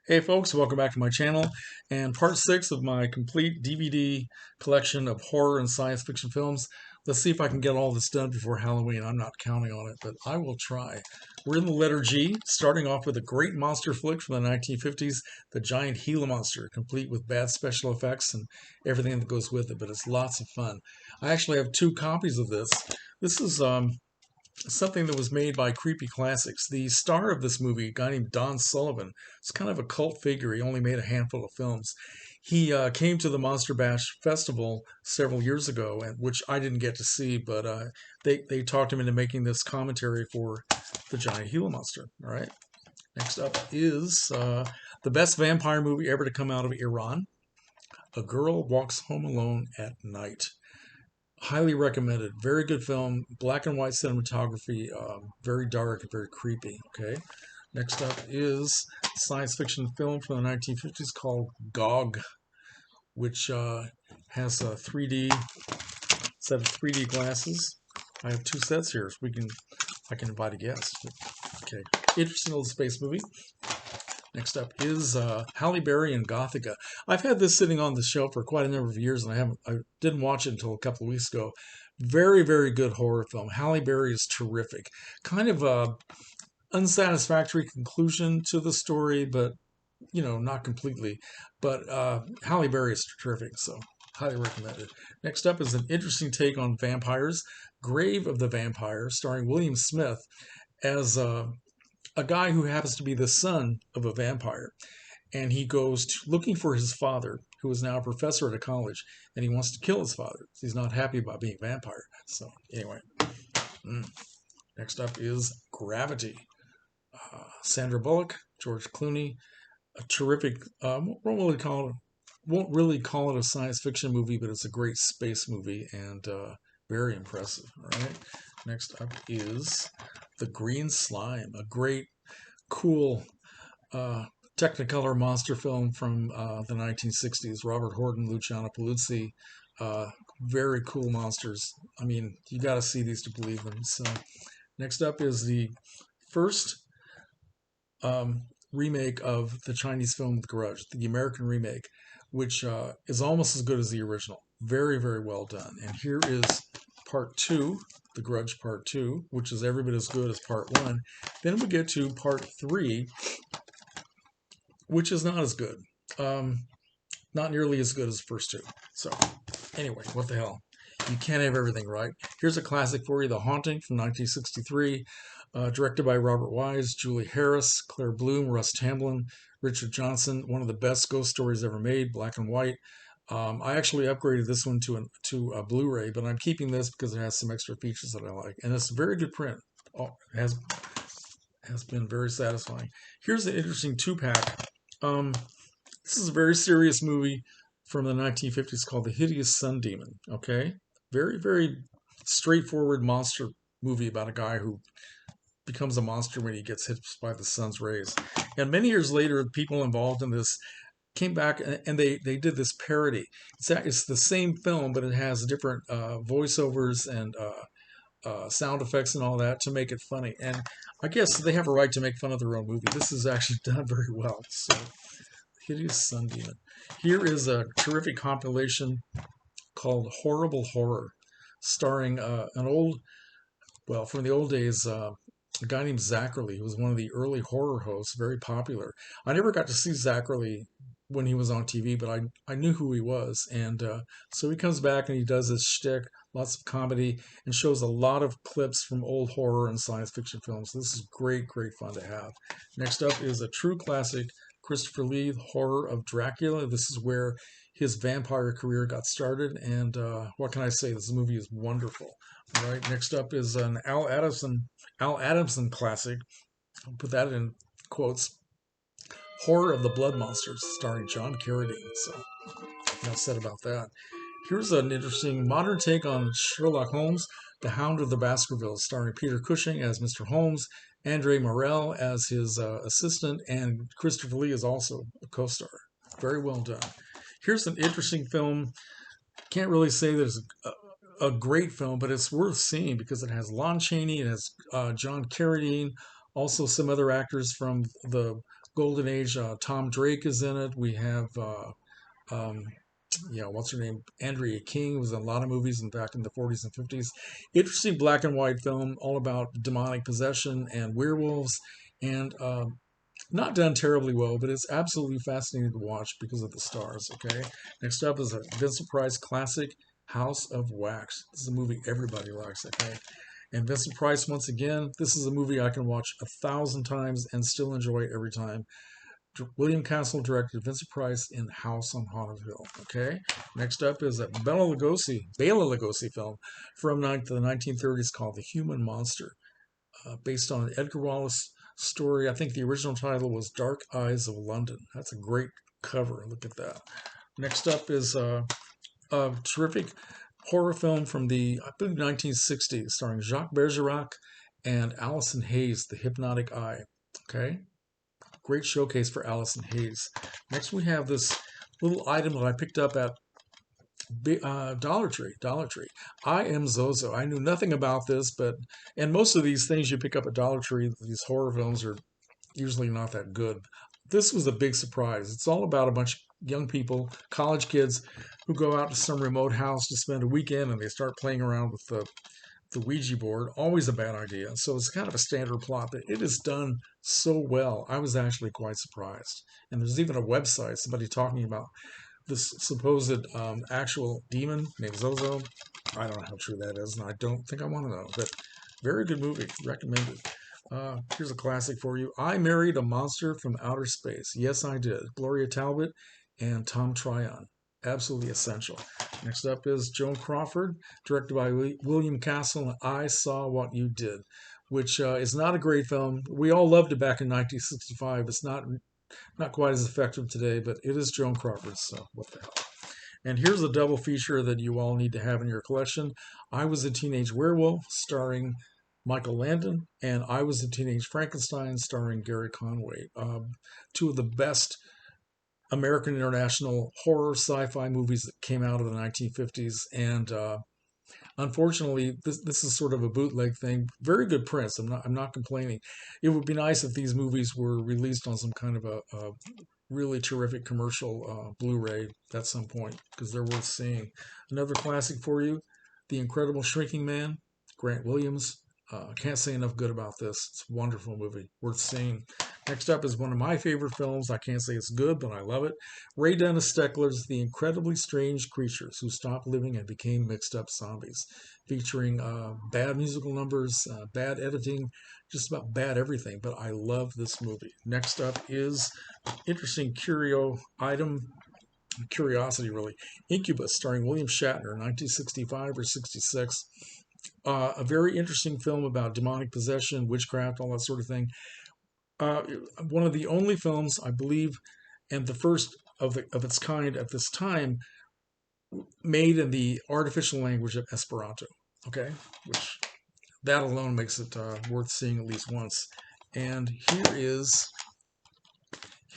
Hey folks, welcome back to my channel and part 6 of my complete DVD collection of horror and science fiction films. Let's see if I can get all this done before Halloween. I'm not counting on it, but I will try. We're in the letter G, starting off with a great monster flick from the 1950s, The Giant Gila Monster, complete with bad special effects and everything that goes with it, but it's lots of fun. I actually have 2 copies of this. This is something that was made by Creepy Classics. The star of this movie, a guy named Don Sullivan, is kind of a cult figure. He only made a handful of films. He came to the Monster Bash Festival several years ago, which I didn't get to see, but they talked him into making this commentary for the Giant Gila Monster. All right. Next up is the best vampire movie ever to come out of Iran. A Girl Walks Home Alone at Night. Highly recommended. Very good film. Black and white cinematography. Very dark and very creepy. Okay. Next up is a science fiction film from the 1950s called Gog, which has a 3D set of 3D glasses. I have 2 sets here, so I can invite a guest. Okay. Interesting little space movie. Next up is Halle Berry and Gothica. I've had this sitting on the shelf for quite a number of years, and I didn't watch it until a couple of weeks ago. Very, very good horror film. Halle Berry is terrific. Kind of a unsatisfactory conclusion to the story, but not completely. But Halle Berry is terrific, so highly recommended. Next up is an interesting take on vampires, Grave of the Vampire, starring William Smith as a guy who happens to be the son of a vampire. And he goes looking for his father, who is now a professor at a college, and he wants to kill his father. He's not happy about being a vampire. So, anyway. Next up is Gravity. Sandra Bullock, George Clooney. A terrific, won't really call it a science fiction movie, but it's a great space movie and very impressive. All right. Next up is The Green Slime, a great, cool Technicolor monster film from the 1960s. Robert Horton, Luciano Paluzzi. Very cool monsters. I mean, you got to see these to believe them. So, next up is the first remake of the Chinese film Grudge, the American remake, which is almost as good as the original. Very, very well done. And here is part 2, The Grudge Part 2, which is every bit as good as part 1. Then we get to part 3, which is not as good. Not nearly as good as the first 2. So, anyway, what the hell? You can't have everything right. Here's a classic for you, The Haunting from 1963, directed by Robert Wise, Julie Harris, Claire Bloom, Russ Tamblyn, Richard Johnson. One of the best ghost stories ever made, black and white. I actually upgraded this one to a Blu-ray, but I'm keeping this because it has some extra features that I like, and it's a very good print. Oh, it has been very satisfying. Here's an interesting 2-pack. This is a very serious movie from the 1950s called The Hideous Sun Demon. Okay, very, very straightforward monster movie about a guy who becomes a monster when he gets hit by the sun's rays. And many years later, people involved in this came back and they did this parody. It's the same film, but it has different voiceovers and sound effects and all that to make it funny. And I guess they have a right to make fun of their own movie. This is actually done very well. So, Hideous Sun Demon. Here is a terrific compilation called Horrible Horror, starring from the old days, a guy named Zachary, who was one of the early horror hosts, very popular. I never got to see Zachary when he was on TV, but I knew who he was. And so he comes back and he does his shtick, lots of comedy, and shows a lot of clips from old horror and science fiction films. This is great, great fun to have. Next up is a true classic, Christopher Lee, Horror of Dracula. This is where his vampire career got started, and what can I say? This movie is wonderful. All right, next up is an Al Adamson classic. I'll put that in quotes. Horror of the Blood Monsters, starring John Carradine. So, enough said about that. Here's an interesting modern take on Sherlock Holmes, The Hound of the Baskervilles, starring Peter Cushing as Mr. Holmes, Andre Morel as his assistant, and Christopher Lee is also a co-star. Very well done. Here's an interesting film. Can't really say there's a great film, but it's worth seeing because it has Lon Chaney, it has John Carradine, also some other actors from the golden age. Tom Drake is in it. We have um, yeah, what's her name? Andrea King was in a lot of movies back in the 40s and 50s. Interesting black and white film, all about demonic possession and werewolves, and not done terribly well, but it's absolutely fascinating to watch because of the stars. Okay, next up is a Vincent Price classic, House of Wax. This is a movie everybody likes. Okay, and Vincent Price, once again, this is a movie I can watch 1,000 times and still enjoy it every time. William Castle directed, Vincent Price in House on Haunted Hill. Okay, next up is a Bela Lugosi film from the 1930s called The Human Monster, based on an Edgar Wallace story. I think the original title was Dark Eyes of London. That's a great cover. Look at that. Next up is a terrific horror film from the, I believe, 1960s, starring Jacques Bergerac and Allison Hayes, The Hypnotic Eye. Okay, great showcase for Allison Hayes. Next, we have this little item that I picked up at Dollar Tree. Dollar Tree. I Am Zozo. I knew nothing about this, and most of these things you pick up at Dollar Tree, these horror films, are usually not that good. This was a big surprise. It's all about a bunch of young people, college kids, who go out to some remote house to spend a weekend, and they start playing around with the Ouija board. Always a bad idea. So it's kind of a standard plot, but it is done so well. I was actually quite surprised. And there's even a website, somebody talking about this supposed actual demon named Zozo. I don't know how true that is, and I don't think I want to know. But very good movie, recommended. Here's a classic for you. I Married a Monster from Outer Space. Yes, I did. Gloria Talbot and Tom Tryon. Absolutely essential. Next up is Joan Crawford, directed by William Castle, and I Saw What You Did, which is not a great film. We all loved it back in 1965. It's not quite as effective today, but it is Joan Crawford, so what the hell. And here's a double feature that you all need to have in your collection. I Was a Teenage Werewolf, starring Michael Landon, and I Was a Teenage Frankenstein, starring Gary Conway. Two of the best American International horror sci-fi movies that came out of the 1950s, and unfortunately, this is sort of a bootleg thing. Very good prints. I'm not complaining. It would be nice if these movies were released on some kind of a really terrific commercial Blu-ray at some point, because they're worth seeing. Another classic for you, The Incredible Shrinking Man, Grant Williams. Can't say enough good about this. It's a wonderful movie, worth seeing. Next up is one of my favorite films. I can't say it's good, but I love it. Ray Dennis Steckler's The Incredibly Strange Creatures Who Stopped Living and Became Mixed Up Zombies, featuring bad musical numbers, bad editing, just about bad everything. But I love this movie. Next up is interesting curiosity really. Incubus, starring William Shatner, 1965 or 66. A very interesting film about demonic possession, witchcraft, all that sort of thing. One of the only films, I believe, and the first of its kind at this time, made in the artificial language of Esperanto. Okay, which that alone makes it worth seeing at least once. And here is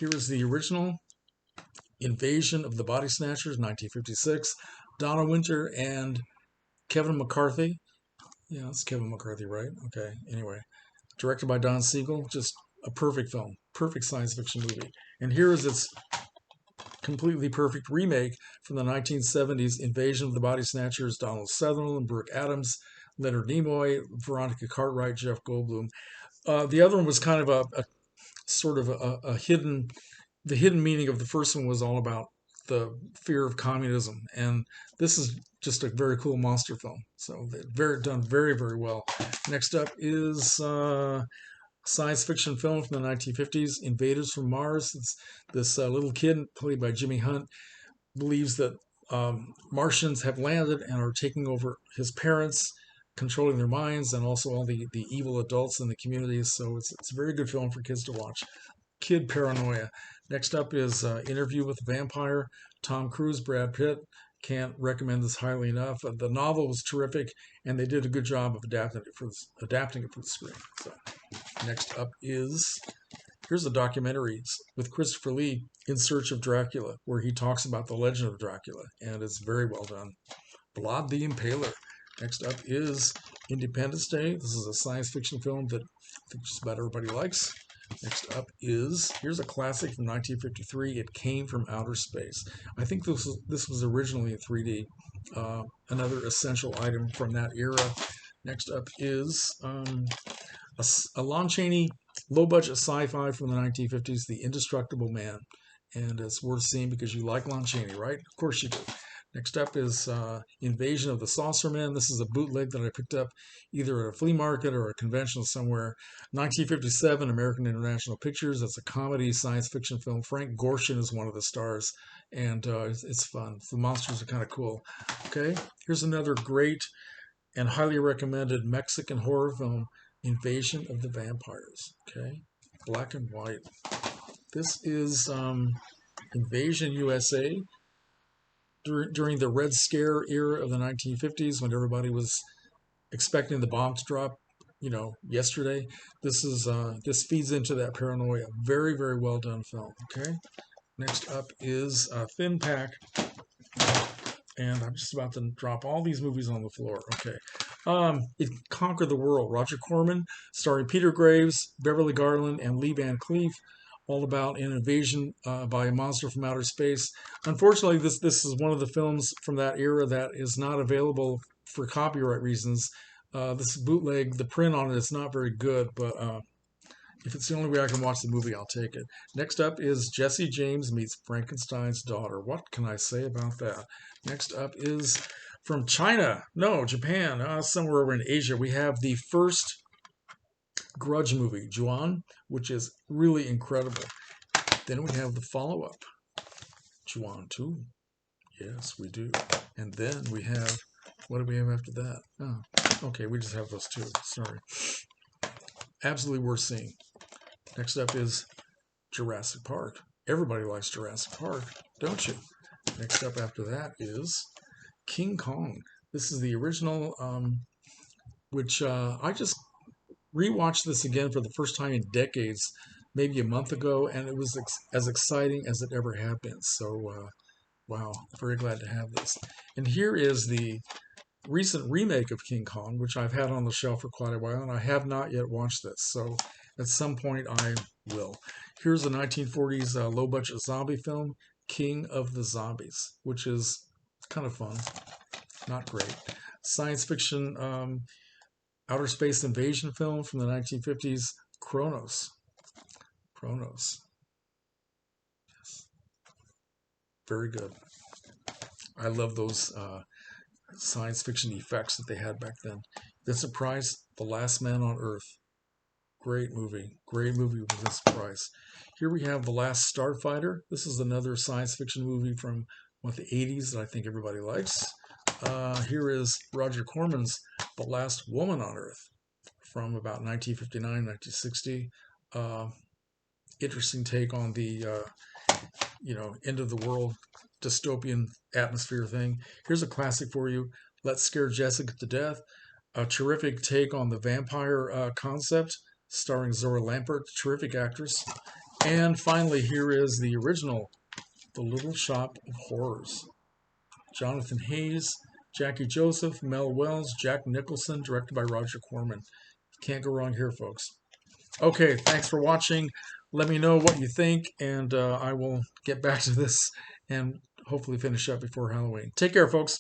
the original Invasion of the Body Snatchers, 1956. Donna Winter and Kevin McCarthy. Yeah, it's Kevin McCarthy, right? Okay. Anyway, directed by Don Siegel, just a perfect film, perfect science fiction movie. And here is its completely perfect remake from the 1970s, Invasion of the Body Snatchers, Donald Sutherland, Brooke Adams, Leonard Nimoy, Veronica Cartwright, Jeff Goldblum. The other one was kind of a sort of a hidden, the hidden meaning of the first one was all about the fear of communism, and this is just a very cool monster film. So done very, very well. Next up is science fiction film from the 1950s, Invaders from Mars. It's this little kid played by Jimmy Hunt believes that Martians have landed and are taking over his parents, controlling their minds, and also all the evil adults in the communities. So it's a very good film for kids to watch. Kid paranoia. Next up is Interview with the Vampire. Tom Cruise, Brad Pitt. Can't recommend this highly enough. The novel was terrific, and they did a good job of adapting it for the screen. So, next up is here's a documentary with Christopher Lee, In Search of Dracula, where he talks about the legend of Dracula, and it's very well done. Vlad the Impaler. Next up is Independence Day. This is a science fiction film that I think just about everybody likes. Next up is, here's a classic from 1953. It Came from Outer Space. I think this was originally in 3D. Another essential item from that era. Next up is a Lon Chaney low-budget sci-fi from the 1950s, The Indestructible Man. And it's worth seeing because you like Lon Chaney, right? Of course you do. Next up is Invasion of the Saucermen. This is a bootleg that I picked up either at a flea market or a convention somewhere. 1957, American International Pictures. That's a comedy science fiction film. Frank Gorshin is one of the stars, and it's fun. The monsters are kind of cool. Okay, here's another great and highly recommended Mexican horror film, Invasion of the Vampires. Okay, black and white. This is Invasion USA. During the Red Scare era of the 1950s, when everybody was expecting the bomb to drop, yesterday. This feeds into that paranoia. Very, very well done film. Okay. Next up is Thin Pack, and I'm just about to drop all these movies on the floor. Okay. It Conquered the World. Roger Corman, starring Peter Graves, Beverly Garland, and Lee Van Cleef. All about an invasion by a monster from outer space. Unfortunately, this is one of the films from that era that is not available for copyright reasons. This bootleg, the print on it is not very good, but if it's the only way I can watch the movie, I'll take it. Next up is Jesse James Meets Frankenstein's Daughter. What can I say about that? Next up is from China. No, Japan. Somewhere over in Asia. We have the first Grudge movie, Juan, which is really incredible. Then we have the follow-up, Juan 2. Yes, we do. And then we have, what do we have after that? Oh, okay, we just have those two. Sorry. Absolutely worth seeing. Next up is Jurassic Park. Everybody likes Jurassic Park, don't you? Next up after that is King Kong. This is the original, which I just rewatched this again for the first time in decades, maybe a month ago, and it was as exciting as it ever had been. So, wow, very glad to have this. And here is the recent remake of King Kong, which I've had on the shelf for quite a while, and I have not yet watched this. So at some point I will. Here's a 1940s low-budget zombie film, King of the Zombies, which is kind of fun. Not great. Science fiction outer space invasion film from the 1950s, Kronos. Kronos. Yes. Very good. I love those science fiction effects that they had back then. Vincent Price, The Last Man on Earth. Great movie. Great movie with Vincent Price. Here we have The Last Starfighter. This is another science fiction movie from the 80s that I think everybody likes. Here is Roger Corman's The Last Woman on Earth from about 1959, 1960. Interesting take on the, end of the world dystopian atmosphere thing. Here's a classic for you, Let's Scare Jessica to Death. A terrific take on the vampire concept, starring Zora Lampert, terrific actress. And finally, here is the original, The Little Shop of Horrors. Jonathan Hayes, Jackie Joseph, Mel Wells, Jack Nicholson, directed by Roger Corman. Can't go wrong here, folks. Okay, thanks for watching. Let me know what you think, and I will get back to this and hopefully finish up before Halloween. Take care, folks.